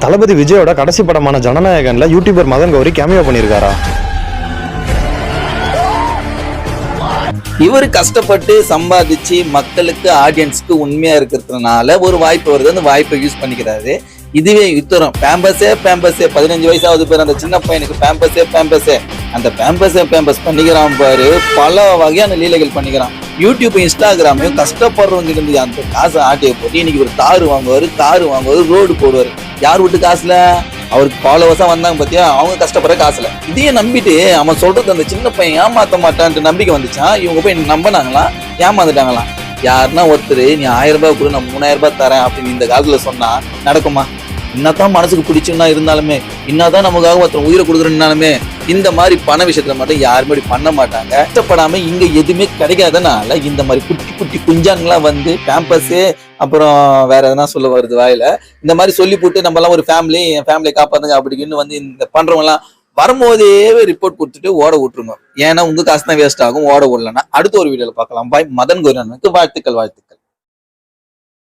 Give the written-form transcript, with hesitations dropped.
தளபதி விஜயோட கடைசி படமான ஜனநாயகன்ல யூடியூபர் மதன் கௌரி கேமியோ பண்ணியிருக்காரா? இவர் கஷ்டப்பட்டு சம்பாதிச்சு மக்களுக்கு ஆடியன்ஸ்க்கு உண்மையா இருக்கிறதுனால ஒரு வாய்ப்பு வருது, அந்த வாய்ப்பை யூஸ் பண்ணிக்கிறாரு. இதுவே யுத்தரம் பேம்பஸே 15 வயசாவது பேர் அந்த சின்ன பையனுக்கு பேம்பஸே அந்த பேம்பஸ் பண்ணிக்கிறான் பாரு. பல வகையான லீலைகள் பண்ணிக்கிறான். யூடியூப் இன்ஸ்டாகிராமையும் கஷ்டப்படுறவங்க இருந்து அந்த காசை ஆட்டியை போட்டு இன்னைக்கு ஒரு காரு வாங்குவாரு, ரோடு போடுவாரு. யார் வீட்டு காசுல? அவருக்கு ஃபாலோவர்ஸா வந்தாங்க பாத்தியா, அவங்க கஷ்டப்படுற காசுல. இதையே நம்பிட்டு அவன் சொல்றது அந்த சின்ன பையன் ஏமாத்த மாட்டான்ட்டு நம்பிக்கை வந்துச்சான். இவங்க போய் நம்பினாங்களாம், ஏமாந்துட்டாங்களாம். யாருன்னா ஒருத்தர் நீ 1000 ரூபாய் கூட நான் 3000 ரூபாய் தரேன் அப்படின்னு இந்த காலத்துல சொன்னா நடக்குமா? என்னதான் மனசுக்கு பிடிச்சுன்னா இருந்தாலுமே, என்னதான் நமக்காக ஒருத்தர் உயிரை கொடுக்குறேன்னாலுமே, இந்த மாதிரி பண விஷயத்துல மட்டும் யாருமே பண்ண மாட்டாங்க. கஷ்டப்படாம இங்க எதுவுமே கிடைக்காதனால இந்த மாதிரி குட்டி குஞ்சான்களா வந்து பேம்பஸு அப்புறம் வேற எதனா சொல்ல வருது வாயில, இந்த மாதிரி சொல்லி போட்டு நம்ம எல்லாம் ஒரு என் ஃபேமிலியை காப்பாத்துங்க அப்படின்னு வந்து இந்த பண்றவங்க எல்லாம் வரும்போதே ரிப்போர்ட் கொடுத்துட்டு ஓட விட்டுருங்க. ஏன்னா உங்க காசு தான் வேஸ்ட் ஆகும். ஓட விடலன்னா அடுத்த ஒரு வீடியோல பார்க்கலாம். பாய். மதன் கௌரி வாழ்த்துக்கள்.